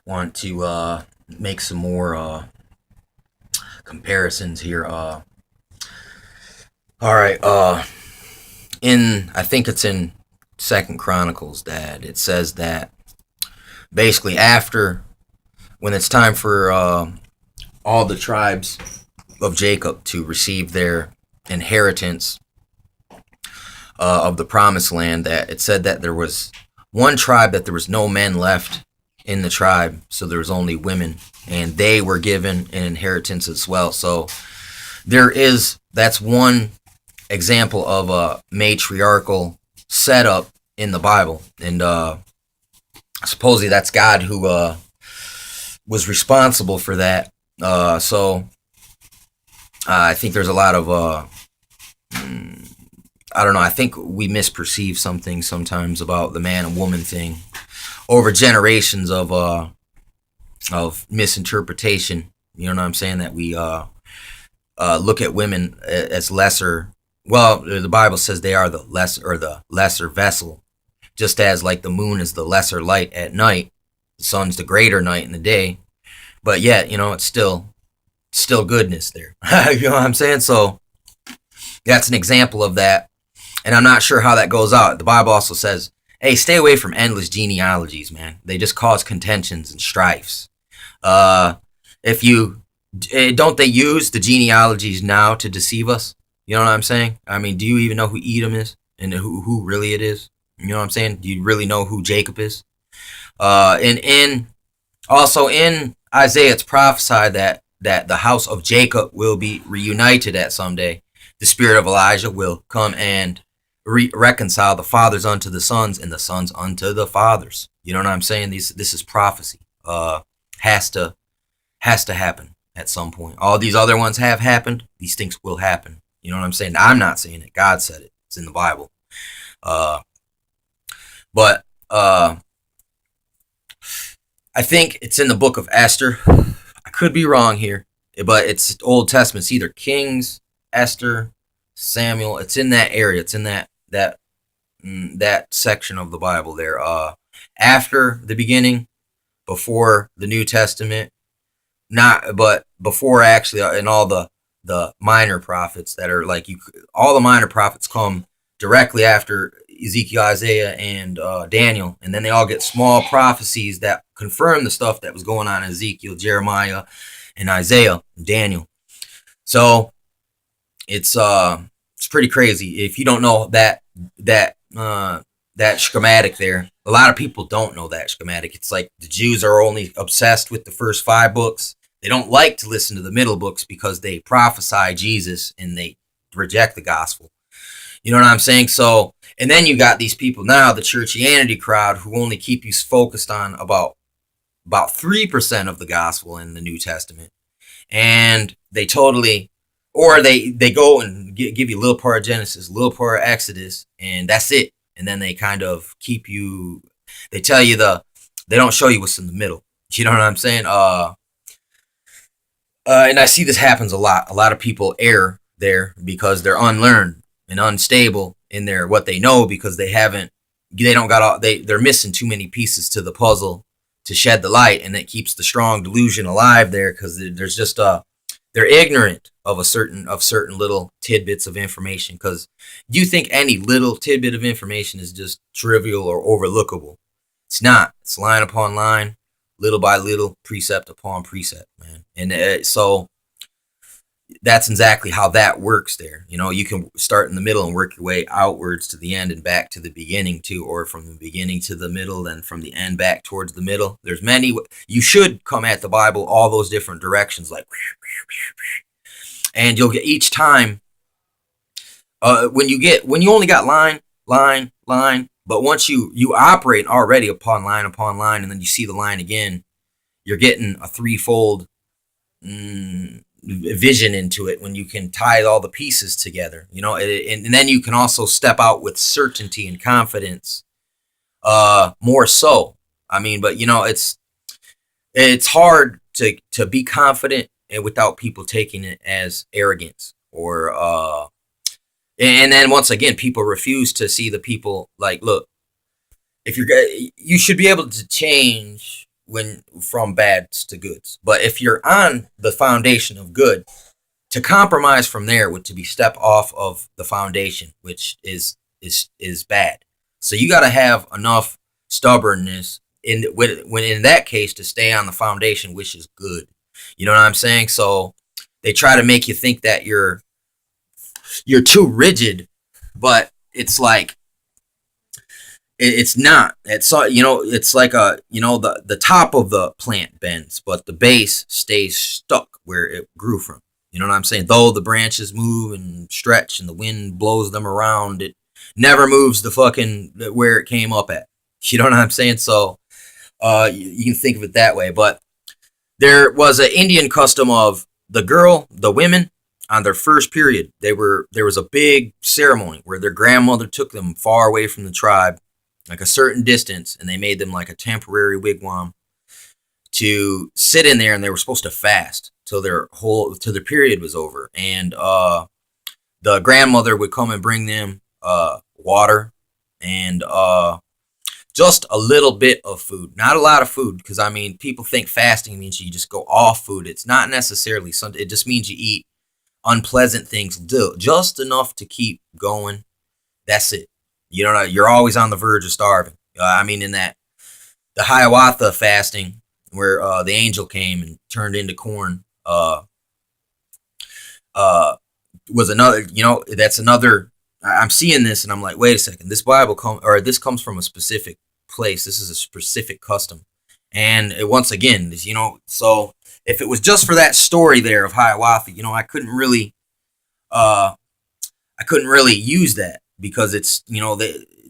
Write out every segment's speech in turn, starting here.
want to make some more comparisons here. All right. In I think it's in Second Chronicles that it says that basically after when it's time for all the tribes of Jacob to receive their inheritance of the promised land, that it said that there was one tribe that there was no men left in the tribe, so there was only women, and they were given an inheritance as well. So that's one example of a matriarchal setup in the Bible, and supposedly that's God who was responsible for that. So I think there's a lot of I don't know. I think we misperceive something sometimes about the man and woman thing over generations of misinterpretation. You know what I'm saying? That we look at women as lesser. Well, the Bible says they are the lesser vessel, just as like the moon is the lesser light at night, the sun's the greater night in the day. But yet, it's still goodness there. You know what I'm saying? So that's an example of that. And I'm not sure how that goes out. The Bible also says, hey, stay away from endless genealogies, man. They just cause contentions and strifes. If you don't they use the genealogies now to deceive us? You know what I'm saying? I mean, do you even know who Edom is and who really it is? You know what I'm saying? Do you really know who Jacob is? And also in Isaiah, it's prophesied that the house of Jacob will be reunited at someday. The spirit of Elijah will come and reconcile the fathers unto the sons and the sons unto the fathers. You know what I'm saying? This is prophecy. Has to happen at some point. All these other ones have happened. These things will happen. You know what I'm saying? I'm not saying it. God said it. It's in the Bible. But I think it's in the book of Esther. I could be wrong here, but it's Old Testament. It's either Kings, Esther, Samuel. It's in that area. It's in that section of the Bible there. After the beginning, before the New Testament, but before actually, in all the minor prophets that are like all the minor prophets come directly after Ezekiel, Isaiah, and Daniel, and then they all get small prophecies that confirm the stuff that was going on in Ezekiel, Jeremiah, and Isaiah, and Daniel. So it's pretty crazy. If you don't know that schematic there, a lot of people don't know that schematic. It's like the Jews are only obsessed with the first 5 books. They don't like to listen to the middle books because they prophesy Jesus and they reject the gospel. You know what I'm saying? So, and then you got these people now, the churchianity crowd, who only keep you focused on about 3% of the gospel in the New Testament. And they totally, or they go and give you a little part of Genesis, a little part of Exodus, and that's it. And then they kind of keep you, they tell you they don't show you what's in the middle. You know what I'm saying? And I see this happens a lot. A lot of people err there because they're unlearned and unstable in their what they know, because they're missing too many pieces to the puzzle to shed the light, and it keeps the strong delusion alive there, because there's just they're ignorant of certain little tidbits of information. Because do you think any little tidbit of information is just trivial or overlookable? It's not. It's line upon line, little by little, precept upon precept, man. And so that's exactly how that works there. You can start in the middle and work your way outwards to the end and back to the beginning too, or from the beginning to the middle, then from the end back towards the middle. There's many. You should come at the Bible all those different directions, like, and you'll get each time. When you only got line, but once you operate already upon line, and then you see the line again, you're getting a threefold vision into it when you can tie all the pieces together, and then you can also step out with certainty and confidence, more so. I mean, but it's hard to be confident and without people taking it as arrogance, or and then once again, people refuse to see the people like, look, if you're you should be able to change when from bads to goods. But if you're on the foundation of good, to compromise from there would to be step off of the foundation, which is bad. So you got to have enough stubbornness in when in that case to stay on the foundation, which is good. You know what I'm saying? So they try to make you think that you're too rigid, but it's like it's not. It's it's like the top of the plant bends, but the base stays stuck where it grew from. You know what I'm saying? Though the branches move and stretch and the wind blows them around, it never moves the fucking where it came up at. You know what I'm saying? So you can think of it that way. But there was an Indian custom of the women on their first period. There was a big ceremony where their grandmother took them far away from the tribe, like a certain distance, and they made them like a temporary wigwam to sit in there, and they were supposed to fast till their period was over. And the grandmother would come and bring them water and just a little bit of food, not a lot of food, because I mean, people think fasting means you just go off food. It's not necessarily something. It just means you eat unpleasant things, just enough to keep going. That's it. You know, you're always on the verge of starving. I mean, in that the Hiawatha fasting, where the angel came and turned into corn, was another. You know, that's another. I'm seeing this and I'm like, wait a second. This this comes from a specific place. This is a specific custom, and once again, so if it was just for that story there of Hiawatha, I couldn't really, use that because it's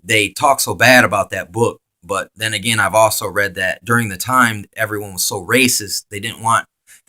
they talk so bad about that book. But then again, I've also read that during the time everyone was so racist, they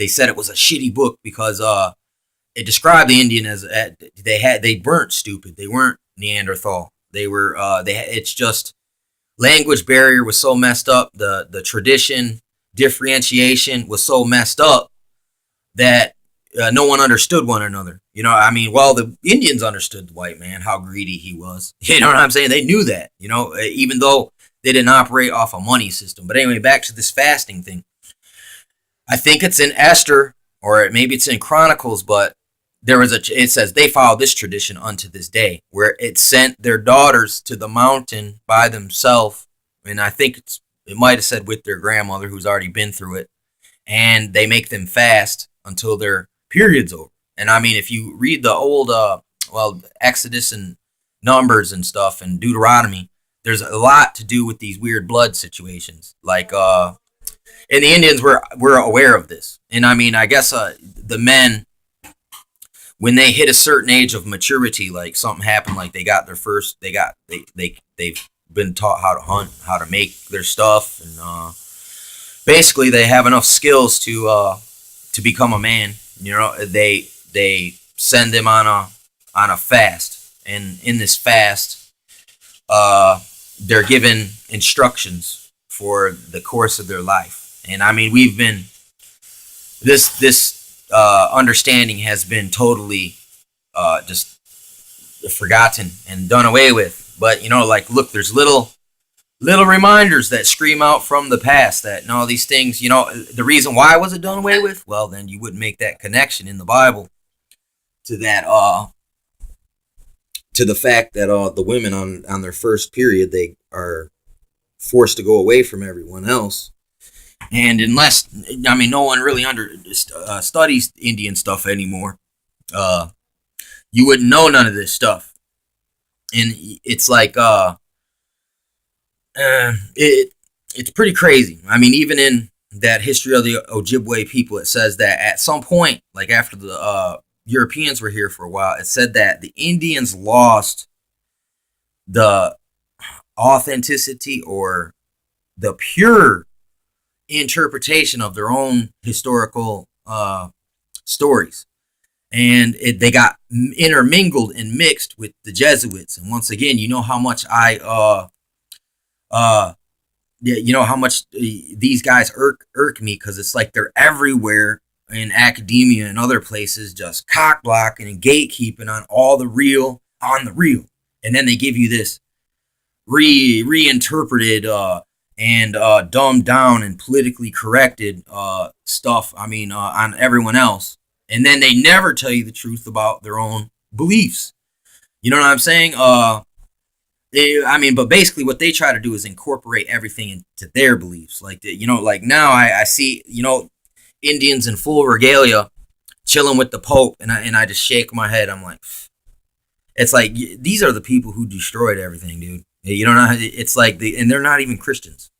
said it was a shitty book because it described the Indian as they weren't stupid, they weren't Neanderthal, it's just language barrier was so messed up, the tradition differentiation was so messed up that no one understood one another. I mean, well, the Indians understood the white man, how greedy he was. You know what I'm saying? They knew that, even though they didn't operate off a money system. But anyway, back to this fasting thing. I think it's in Esther, or maybe it's in Chronicles, but it says they follow this tradition unto this day, where it sent their daughters to the mountain by themselves, and I think it might have said with their grandmother who's already been through it, and they make them fast until their period's over. And I mean, if you read the old, Exodus and Numbers and stuff and Deuteronomy, there's a lot to do with these weird blood situations. Like, and the Indians were aware of this. And I mean, I guess the men, when they hit a certain age of maturity, like something happened, like they've been taught how to hunt, how to make their stuff, and basically they have enough skills to become a man. They send them on a fast, and in this fast, they're given instructions for the course of their life. And I mean, we've been this understanding has been totally just forgotten and done away with. But look, there's little reminders that scream out from the past that no, these things, the reason why was it done away with? Well, then you wouldn't make that connection in the Bible to that to the fact that the women on their first period, they are forced to go away from everyone else. And unless, I mean, no one really studies Indian stuff anymore, you wouldn't know none of this stuff. And it's like, it's pretty crazy. I mean, even in that history of the Ojibwe people, it says that at some point, like after the Europeans were here for a while, it said that the Indians lost the authenticity or the pure interpretation of their own historical stories, and they got intermingled and mixed with the Jesuits. And once again, how much how much these guys irk me, because it's like they're everywhere in academia and other places, just cock blocking and gatekeeping on all the real on the real, and then they give you this reinterpreted and dumbed down and politically corrected stuff. I mean, on everyone else, and then they never tell you the truth about their own beliefs. You know what I'm saying? I mean, but basically, what they try to do is incorporate everything into their beliefs. Like, like now I see, Indians in full regalia chilling with the Pope, and I just shake my head. I'm like, it's like these are the people who destroyed everything, dude. You don't know. It's like and they're not even Christians.